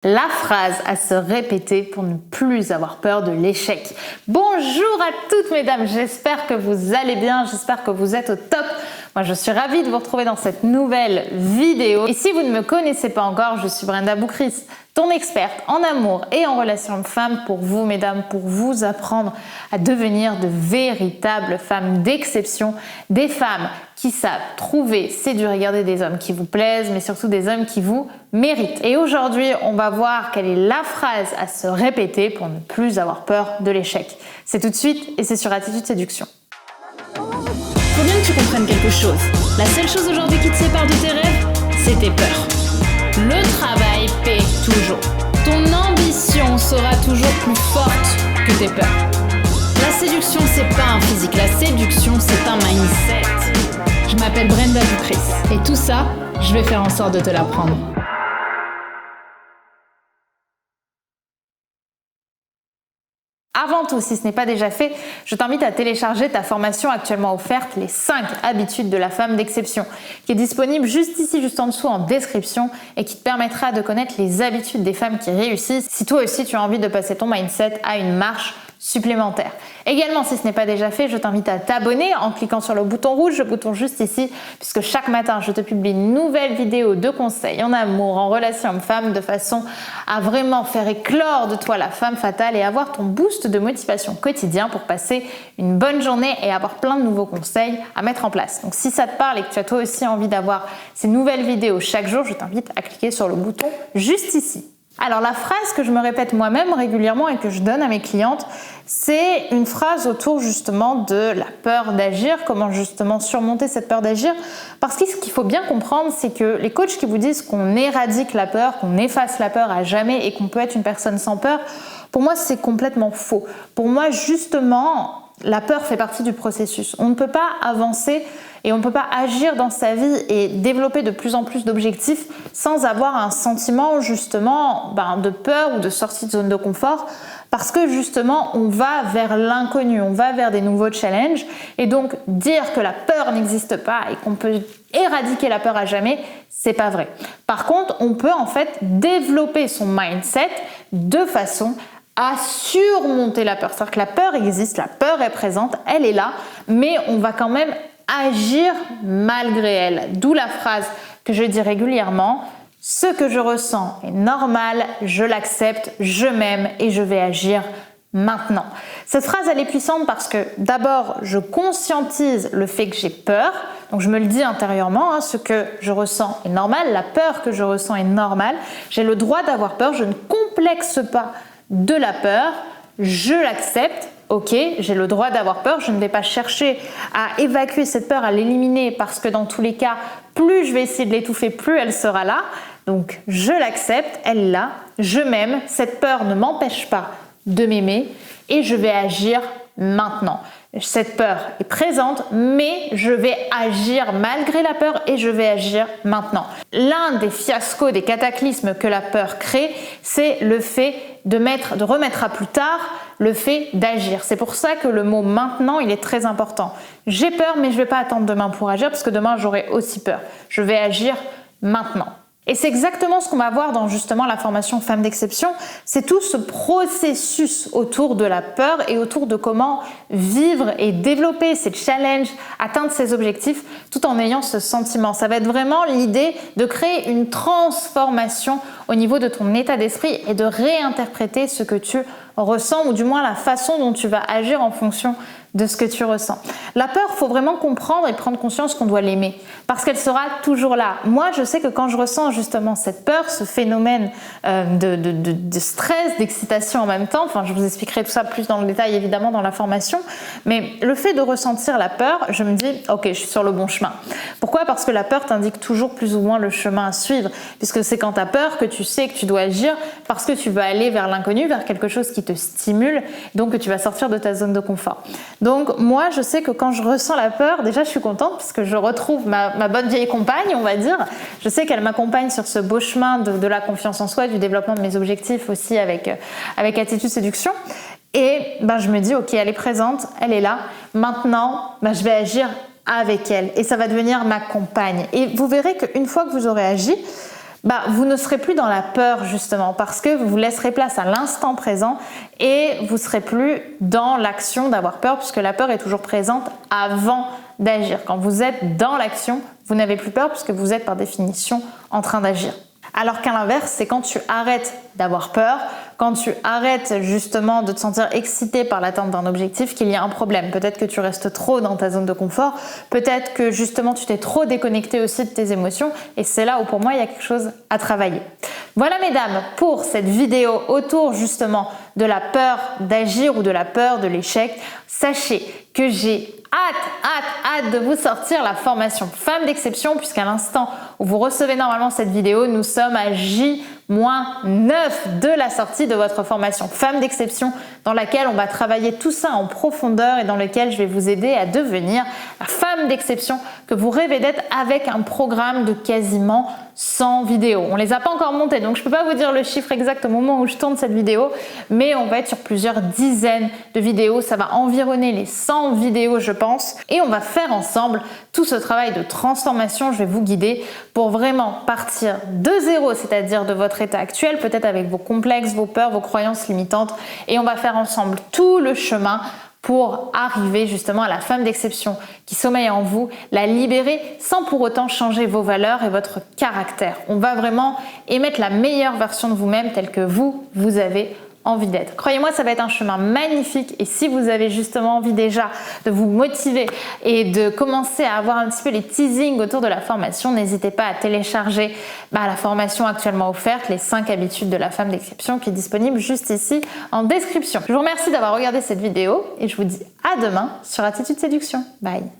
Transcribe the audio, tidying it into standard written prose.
La phrase à se répéter pour ne plus avoir peur de l'échec. Bonjour à toutes mesdames, j'espère que vous allez bien, j'espère que vous êtes au top. Moi je suis ravie de vous retrouver dans cette nouvelle vidéo. Et si vous ne me connaissez pas encore, je suis Brenda Boukris, ton experte en amour et en relations hommes-femmes pour vous mesdames, pour vous apprendre à devenir de véritables femmes d'exception, des femmes qui savent trouver, séduire et garder des hommes qui vous plaisent, mais surtout des hommes qui vous méritent. Et aujourd'hui, on va voir quelle est la phrase à se répéter pour ne plus avoir peur de l'échec. C'est tout de suite et c'est sur Attitude Séduction. Faut bien que tu comprennes quelque chose. La seule chose aujourd'hui qui te sépare de tes rêves, c'est tes peurs. Le travail paie toujours. Ton ambition sera toujours plus forte que tes peurs. La séduction, c'est pas un physique. La séduction, c'est un mindset. Je m'appelle Brenda Boukris. Et tout ça, je vais faire en sorte de te l'apprendre. Avant tout, si ce n'est pas déjà fait, je t'invite à télécharger ta formation actuellement offerte, les 5 habitudes de la femme d'exception, qui est disponible juste ici, juste en dessous en description et qui te permettra de connaître les habitudes des femmes qui réussissent si toi aussi tu as envie de passer ton mindset à une marche supplémentaire. Également, si ce n'est pas déjà fait, je t'invite à t'abonner en cliquant sur le bouton rouge, le bouton juste ici, puisque chaque matin, je te publie une nouvelle vidéo de conseils en amour, en relation homme-femme, de façon à vraiment faire éclore de toi la femme fatale et avoir ton boost de motivation quotidien pour passer une bonne journée et avoir plein de nouveaux conseils à mettre en place. Donc si ça te parle et que tu as toi aussi envie d'avoir ces nouvelles vidéos chaque jour, je t'invite à cliquer sur le bouton juste ici. Alors la phrase que je me répète moi-même régulièrement et que je donne à mes clientes, c'est une phrase autour justement de la peur d'agir, comment justement surmonter cette peur d'agir. Parce que ce qu'il faut bien comprendre, c'est que les coachs qui vous disent qu'on éradique la peur, qu'on efface la peur à jamais et qu'on peut être une personne sans peur, pour moi c'est complètement faux. Pour moi justement, la peur fait partie du processus. On ne peut pas avancer et on ne peut pas agir dans sa vie et développer de plus en plus d'objectifs sans avoir un sentiment justement de peur ou de sortie de zone de confort, parce que justement on va vers l'inconnu, on va vers des nouveaux challenges, et donc dire que la peur n'existe pas et qu'on peut éradiquer la peur à jamais, c'est pas vrai. Par contre, on peut en fait développer son mindset de façon à surmonter la peur. C'est-à-dire que la peur existe, la peur est présente, elle est là, mais on va quand même agir malgré elle. D'où la phrase que je dis régulièrement: ce que je ressens est normal, je l'accepte, je m'aime et je vais agir maintenant. Cette phrase, elle est puissante parce que d'abord, je conscientise le fait que j'ai peur. Donc je me le dis intérieurement, ce que je ressens est normal, la peur que je ressens est normale. J'ai le droit d'avoir peur, je ne complexe pas de la peur, je l'accepte. Ok, j'ai le droit d'avoir peur, je ne vais pas chercher à évacuer cette peur, à l'éliminer, parce que dans tous les cas, plus je vais essayer de l'étouffer, plus elle sera là. Donc je l'accepte, elle est là, je m'aime, cette peur ne m'empêche pas de m'aimer et je vais agir maintenant. Cette peur est présente, mais je vais agir malgré la peur et je vais agir maintenant. L'un des fiascos, des cataclysmes que la peur crée, c'est le fait de remettre à plus tard le fait d'agir. C'est pour ça que le mot maintenant, il est très important. J'ai peur, mais je ne vais pas attendre demain pour agir, parce que demain, j'aurai aussi peur. Je vais agir maintenant. Et c'est exactement ce qu'on va voir dans justement la formation Femme d'Exception, c'est tout ce processus autour de la peur et autour de comment vivre et développer ces challenges, atteindre ses objectifs tout en ayant ce sentiment. Ça va être vraiment l'idée de créer une transformation au niveau de ton état d'esprit et de réinterpréter ce que tu ressens, ou du moins la façon dont tu vas agir en fonction de ce que tu ressens. La peur, il faut vraiment comprendre et prendre conscience qu'on doit l'aimer, parce qu'elle sera toujours là. Moi, je sais que quand je ressens justement cette peur, ce phénomène de stress, d'excitation en même temps, enfin je vous expliquerai tout ça plus dans le détail évidemment dans la formation, mais le fait de ressentir la peur, je me dis ok, je suis sur le bon chemin. Pourquoi ? Parce que la peur t'indique toujours plus ou moins le chemin à suivre, puisque c'est quand tu as peur que tu sais que tu dois agir, parce que tu vas aller vers l'inconnu, vers quelque chose qui te stimule, donc que tu vas sortir de ta zone de confort. Donc moi je sais que quand je ressens la peur, déjà je suis contente puisque je retrouve ma bonne vieille compagne, on va dire. Je sais qu'elle m'accompagne sur ce beau chemin de la confiance en soi, du développement de mes objectifs aussi avec Attitude Séduction. Et je me dis ok, elle est présente, elle est là, maintenant je vais agir avec elle et ça va devenir ma compagne. Et vous verrez qu'une fois que vous aurez agi, vous ne serez plus dans la peur justement parce que vous laisserez place à l'instant présent et vous serez plus dans l'action d'avoir peur puisque la peur est toujours présente avant d'agir. Quand vous êtes dans l'action, vous n'avez plus peur puisque vous êtes par définition en train d'agir. Alors qu'à l'inverse, c'est quand tu arrêtes d'avoir peur, quand tu arrêtes justement de te sentir excité par l'atteinte d'un objectif qu'il y a un problème. Peut-être que tu restes trop dans ta zone de confort, peut-être que justement tu t'es trop déconnecté aussi de tes émotions et c'est là où pour moi il y a quelque chose à travailler. Voilà mesdames pour cette vidéo autour justement de la peur d'agir ou de la peur de l'échec. Sachez que j'ai hâte de vous sortir la formation Femme d'exception puisqu'à l'instant où vous recevez normalement cette vidéo, nous sommes à J-9 de la sortie de votre formation Femme d'exception dans laquelle on va travailler tout ça en profondeur et dans lequel je vais vous aider à devenir la femme d'exception que vous rêvez d'être avec un programme de quasiment 100 vidéos. On les a pas encore montées donc je peux pas vous dire le chiffre exact au moment où je tourne cette vidéo mais on va être sur plusieurs dizaines de vidéos. Ça va environner les 100 vidéos je pense et on va faire ensemble tout ce travail de transformation. Je vais vous guider pour vraiment partir de zéro, c'est-à-dire de votre état actuel, peut-être avec vos complexes, vos peurs, vos croyances limitantes et on va faire ensemble tout le chemin pour arriver justement à la femme d'exception qui sommeille en vous, la libérer sans pour autant changer vos valeurs et votre caractère. On va vraiment émettre la meilleure version de vous-même telle que vous avez envie d'être. Croyez-moi, ça va être un chemin magnifique et si vous avez justement envie déjà de vous motiver et de commencer à avoir un petit peu les teasings autour de la formation, n'hésitez pas à télécharger la formation actuellement offerte, les 5 habitudes de la femme d'exception qui est disponible juste ici en description. Je vous remercie d'avoir regardé cette vidéo et je vous dis à demain sur Attitude Séduction. Bye!